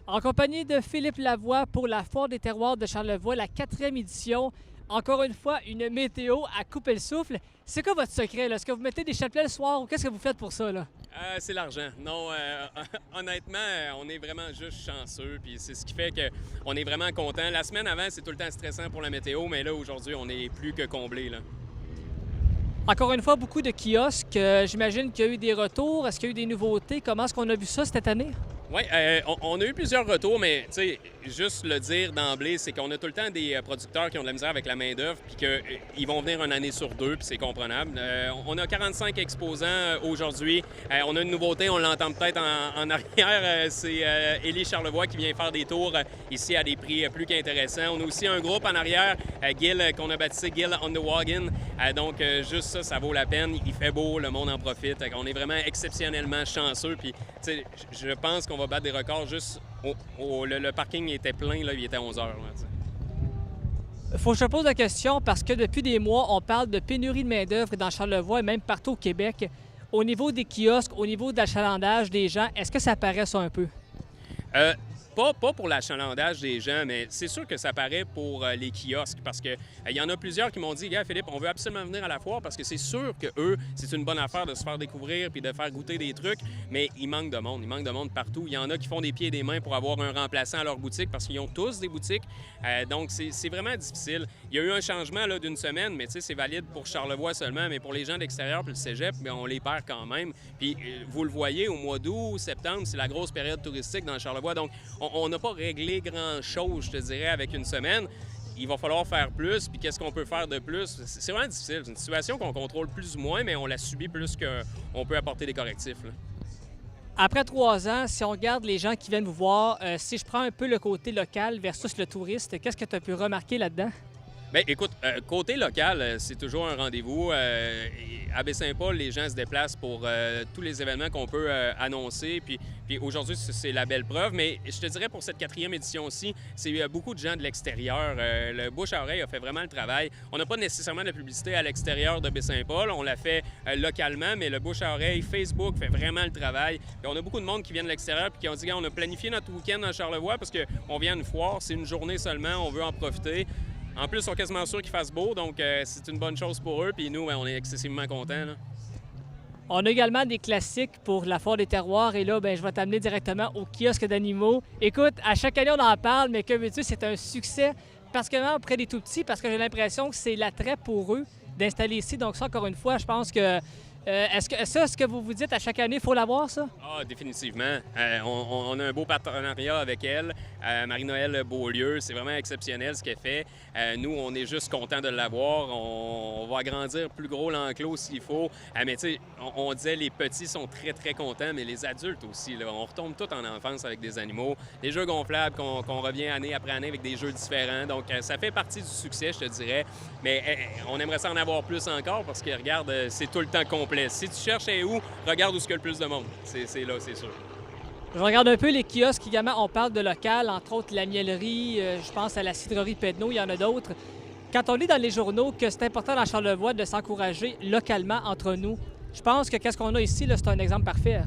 En compagnie de Philippe Lavoie pour la Foire des terroirs de Charlevoix, la 4e édition. Encore une fois, une météo à couper le souffle. C'est quoi votre secret, là? Est-ce que vous mettez des chapelets le soir ou qu'est-ce que vous faites pour ça, là? C'est l'argent. Non, honnêtement, on est vraiment juste chanceux. Puis c'est ce qui fait qu'on est vraiment content. La semaine avant, c'est tout le temps stressant pour la météo, mais là, aujourd'hui, on est plus que comblé, là. Encore une fois, beaucoup de kiosques. J'imagine qu'il y a eu des retours. Est-ce qu'il y a eu des nouveautés? Comment est-ce qu'on a vu ça cette année? Oui, on a eu plusieurs retours, mais tu sais, juste le dire d'emblée, c'est qu'on a tout le temps des producteurs qui ont de la misère avec la main-d'œuvre, puis qu'ils vont venir une année sur deux, puis c'est comprenable. On a 45 exposants aujourd'hui. On a une nouveauté, on l'entend peut-être en arrière, c'est Élie Charlevoix qui vient faire des tours ici à des prix plus qu'intéressants. On a aussi un groupe en arrière, Gil, qu'on a baptisé Gil on the Wagon. Donc, juste ça, ça vaut la peine. Il fait beau, le monde en profite. On est vraiment exceptionnellement chanceux. Puis, tu sais, je pense qu'on va battre des records juste... le parking était plein, là, il était 11 heures. Faut que je te pose la question parce que depuis des mois, on parle de pénurie de main-d'œuvre dans Charlevoix et même partout au Québec. Au niveau des kiosques, au niveau de l'achalandage des gens, est-ce que ça paraît ça un peu? Pas pour l'achalandage des gens, mais c'est sûr que ça paraît pour les kiosques parce qu'il y en a plusieurs qui m'ont dit « Gars, Philippe, on veut absolument venir à la foire parce que c'est sûr que eux, c'est une bonne affaire de se faire découvrir puis de faire goûter des trucs, mais il manque de monde. Il manque de monde partout. Il y en a qui font des pieds et des mains pour avoir un remplaçant à leur boutique parce qu'ils ont tous des boutiques. Donc, c'est vraiment difficile. Il y a eu un changement là, d'une semaine, mais tu sais, c'est valide pour Charlevoix seulement, mais pour les gens d'extérieur puis le cégep, bien, on les perd quand même. Puis, vous le voyez, au mois d'août, septembre, c'est la grosse période touristique dans Charlevoix. Donc, on n'a pas réglé grand-chose, je te dirais, avec une semaine. Il va falloir faire plus, puis qu'est-ce qu'on peut faire de plus? C'est vraiment difficile. C'est une situation qu'on contrôle plus ou moins, mais on la subit plus qu'on peut apporter des correctifs, là. Après 3 ans, si on regarde les gens qui viennent vous voir, si je prends un peu le côté local versus le touriste, qu'est-ce que tu as pu remarquer là-dedans? Bien, écoute, côté local, c'est toujours un rendez-vous. À Baie-Saint-Paul, les gens se déplacent pour tous les événements qu'on peut annoncer. Puis aujourd'hui, c'est la belle preuve. Mais je te dirais, pour cette 4e édition-ci, c'est beaucoup de gens de l'extérieur. Le bouche à oreille a fait vraiment le travail. On n'a pas nécessairement de publicité à l'extérieur de Baie-Saint-Paul. On l'a fait localement, mais le bouche à oreille, Facebook fait vraiment le travail. Puis on a beaucoup de monde qui vient de l'extérieur puis qui ont dit, on a planifié notre week-end à Charlevoix parce qu'on vient à une foire. C'est une journée seulement. On veut en profiter. En plus, ils sont quasiment sûrs qu'il fasse beau, donc c'est une bonne chose pour eux. Puis nous, on est excessivement contents, là. On a également des classiques pour la Foire des terroirs. Et là, bien, je vais t'amener directement au kiosque d'animaux. Écoute, à chaque année, on en parle, mais que veux-tu, c'est un succès, particulièrement auprès des tout-petits, parce que j'ai l'impression que c'est l'attrait pour eux d'installer ici. Donc ça, encore une fois, je pense que... est-ce que vous vous dites à chaque année, il faut l'avoir, ça? Ah, définitivement. On a un beau partenariat avec elle. Marie-Noëlle Beaulieu, c'est vraiment exceptionnel ce qu'elle fait. Nous, on est juste contents de l'avoir. On va agrandir plus gros l'enclos s'il faut. Mais tu sais, on disait les petits sont très, très contents, mais les adultes aussi, là, on retombe tout en enfance avec des animaux. Des jeux gonflables qu'on revient année après année avec des jeux différents. Donc, ça fait partie du succès, je te dirais. Mais on aimerait ça en avoir plus encore parce que, regarde, c'est tout le temps complet. Si tu cherches où, regarde où il y a le plus de monde. C'est là, c'est sûr. Je regarde un peu les kiosques également, on parle de local, entre autres la miellerie, je pense à la cidrerie Pedneau, il y en a d'autres. Quand on lit dans les journaux que c'est important dans Charlevoix de s'encourager localement entre nous, je pense que qu'est-ce qu'on a ici, là, c'est un exemple parfait.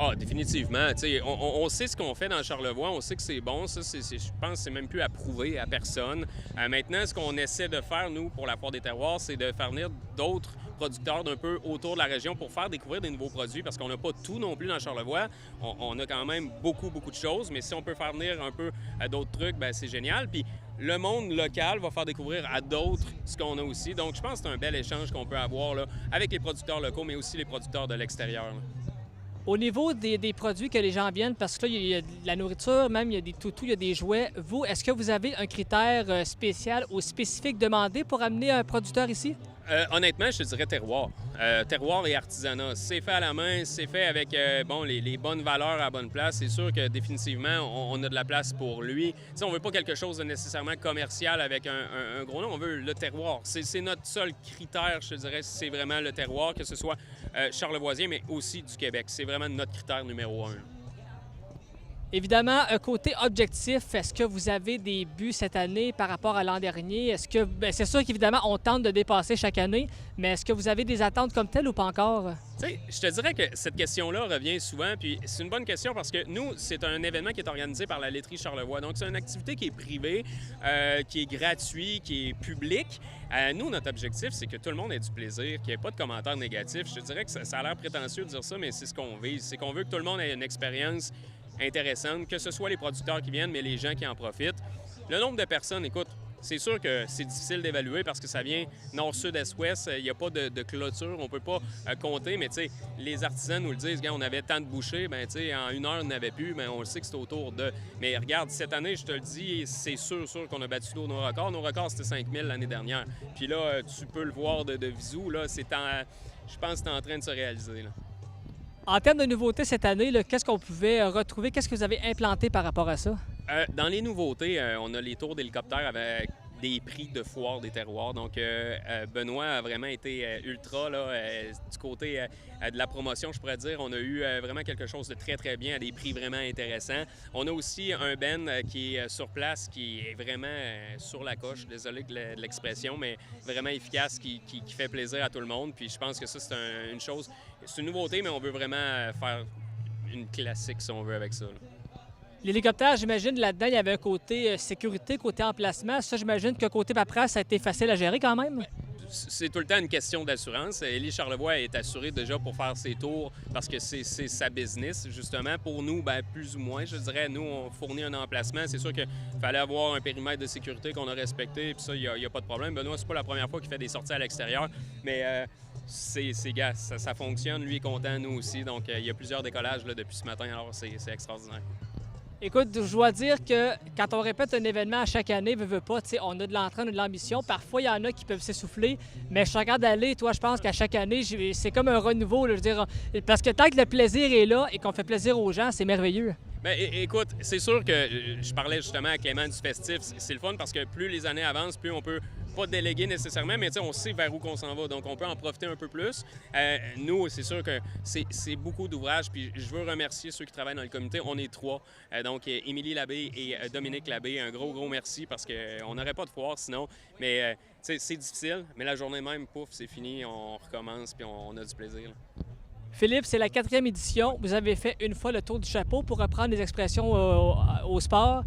Ah, définitivement. Tu sais, on sait ce qu'on fait dans Charlevoix, on sait que c'est bon. Ça, je pense que c'est même plus à prouver à personne. Maintenant, ce qu'on essaie de faire, nous, pour la Foire des terroirs, c'est de faire venir d'autres producteurs d'un peu autour de la région pour faire découvrir des nouveaux produits parce qu'on n'a pas tout non plus dans Charlevoix. On a quand même beaucoup de choses, mais si on peut faire venir un peu d'autres trucs, bien, c'est génial. Puis le monde local va faire découvrir à d'autres ce qu'on a aussi. Donc, je pense que c'est un bel échange qu'on peut avoir là, avec les producteurs locaux, mais aussi les producteurs de l'extérieur. Là. Au niveau des produits que les gens viennent, parce que là, il y a de la nourriture, même il y a des toutous, il y a des jouets. Vous, est-ce que vous avez un critère spécial ou spécifique demandé pour amener un producteur ici? Honnêtement, je te dirais terroir. Terroir et artisanat. C'est fait à la main, c'est fait avec les bonnes valeurs à la bonne place. C'est sûr que définitivement, on a de la place pour lui. T'sais, on veut pas quelque chose de nécessairement commercial avec un gros nom. On veut le terroir. C'est notre seul critère, je te dirais, c'est vraiment le terroir, que ce soit charlevoisien, mais aussi du Québec. C'est vraiment notre critère numéro 1. Évidemment, côté objectif, est-ce que vous avez des buts cette année par rapport à l'an dernier? Est-ce que, c'est sûr qu'évidemment, on tente de dépasser chaque année, mais est-ce que vous avez des attentes comme telles ou pas encore? Tu sais, je te dirais que cette question-là revient souvent, puis c'est une bonne question parce que nous, c'est un événement qui est organisé par la laiterie Charlevoix. Donc, c'est une activité qui est privée, qui est gratuite, qui est publique. Nous, notre objectif, c'est que tout le monde ait du plaisir, qu'il n'y ait pas de commentaires négatifs. Je te dirais que ça a l'air prétentieux de dire ça, mais c'est ce qu'on vise. C'est qu'on veut que tout le monde ait une expérience intéressante, que ce soit les producteurs qui viennent, mais les gens qui en profitent. Le nombre de personnes, écoute, c'est sûr que c'est difficile d'évaluer parce que ça vient nord, sud, est, ouest. Il n'y a pas de clôture, on ne peut pas compter, mais tu sais, les artisans nous le disent, quand on avait tant de bouchées, bien, tu sais, en une heure, on n'avait plus, mais on le sait que c'est autour de. Mais regarde, cette année, je te le dis, c'est sûr qu'on a battu nos records. Nos records, c'était 5000 l'année dernière. Puis là, tu peux le voir de visu, là, je pense que c'est en train de se réaliser, là. En termes de nouveautés cette année, qu'est-ce qu'on pouvait retrouver? Qu'est-ce que vous avez implanté par rapport à ça? Dans les nouveautés, on a les tours d'hélicoptère avec des prix de foire des terroirs. Donc, Benoît a vraiment été ultra là, du côté de la promotion, je pourrais dire. On a eu vraiment quelque chose de très bien à des prix vraiment intéressants. On a aussi un Ben qui est sur place, qui est vraiment sur la coche, désolé de l'expression, mais vraiment efficace, qui fait plaisir à tout le monde. Puis je pense que ça, c'est une chose, c'est une nouveauté, mais on veut vraiment faire une classique, si on veut, avec ça, là. L'hélicoptère, j'imagine, là-dedans, il y avait un côté sécurité, côté emplacement. Ça, j'imagine que côté paperasse, ça a été facile à gérer quand même? C'est tout le temps une question d'assurance. Élie Charlevoix est assurée déjà pour faire ses tours parce que c'est sa business, justement. Pour nous, bien, plus ou moins, je dirais, nous, on fournit un emplacement. C'est sûr qu'il fallait avoir un périmètre de sécurité qu'on a respecté, puis ça, il n'y a pas de problème. Benoît, c'est pas la première fois qu'il fait des sorties à l'extérieur, mais gars, ça fonctionne. Lui est content, nous aussi. Donc, il y a plusieurs décollages là, depuis ce matin, alors c'est extraordinaire. Écoute, je dois dire que quand on répète un événement à chaque année, veut pas, on a de l'entrain, on a de l'ambition. Parfois, il y en a qui peuvent s'essouffler, mais je regarde aller, toi, je pense qu'à chaque année, c'est comme un renouveau, là, je veux dire, parce que tant que le plaisir est là et qu'on fait plaisir aux gens, c'est merveilleux. Bien, écoute, c'est sûr que je parlais justement à Clément du festif. C'est le fun parce que plus les années avancent, plus on peut pas déléguer nécessairement, mais on sait vers où qu'on s'en va, donc on peut en profiter un peu plus. Nous, c'est sûr que c'est beaucoup d'ouvrages, puis je veux remercier ceux qui travaillent dans le comité. On est 3, donc Émilie Labbé et Dominique Labbé. Un gros merci parce qu'on n'aurait pas de foire sinon, mais c'est difficile, mais la journée même, pouf, c'est fini, on recommence, puis on a du plaisir, là. Philippe, c'est la 4e édition. Vous avez fait une fois le tour du chapeau pour reprendre les expressions au sport.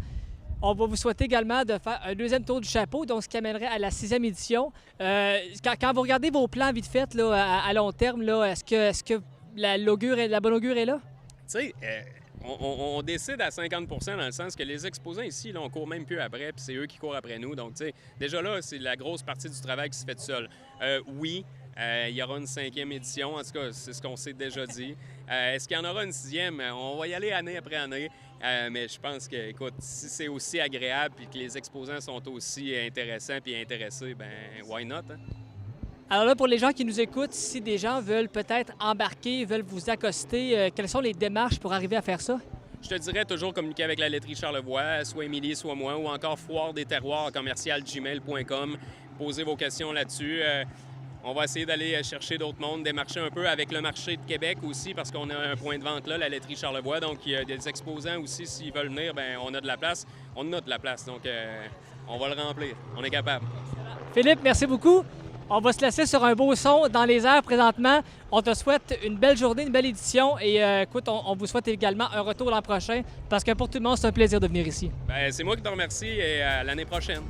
On va vous souhaiter également de faire un 2e tour du chapeau, donc ce qui amènerait à la 6e édition. Quand vous regardez vos plans vite fait là, à long terme, est-ce que la bonne augure est là? Tu sais, on décide à 50 % dans le sens que les exposants ici, là, on court même plus après, puis c'est eux qui courent après nous. Donc, tu sais, déjà là, c'est la grosse partie du travail qui se fait tout seul. Oui, il y aura une 5e édition, en tout cas, c'est ce qu'on s'est déjà dit. Est-ce qu'il y en aura une 6e? On va y aller année après année. Mais je pense que, écoute, si c'est aussi agréable et que les exposants sont aussi intéressants et intéressés, ben why not? Hein? Alors là, pour les gens qui nous écoutent, si des gens veulent peut-être embarquer, veulent vous accoster, quelles sont les démarches pour arriver à faire ça? Je te dirais toujours communiquer avec la laiterie Charlevoix, soit Émilie, soit moi, ou encore foire des terroirs commercial gmail.com. Posez vos questions là-dessus. on va essayer d'aller chercher d'autres mondes, démarcher un peu avec le marché de Québec aussi, parce qu'on a un point de vente là, la laiterie Charlevoix. Donc, il y a des exposants aussi, s'ils veulent venir, bien, on a de la place. On a de la place, donc on va le remplir. On est capable. Philippe, merci beaucoup. On va se laisser sur un beau son dans les airs présentement. On te souhaite une belle journée, une belle édition et écoute, on vous souhaite également un retour l'an prochain parce que pour tout le monde, c'est un plaisir de venir ici. Bien, c'est moi qui te remercie et à l'année prochaine.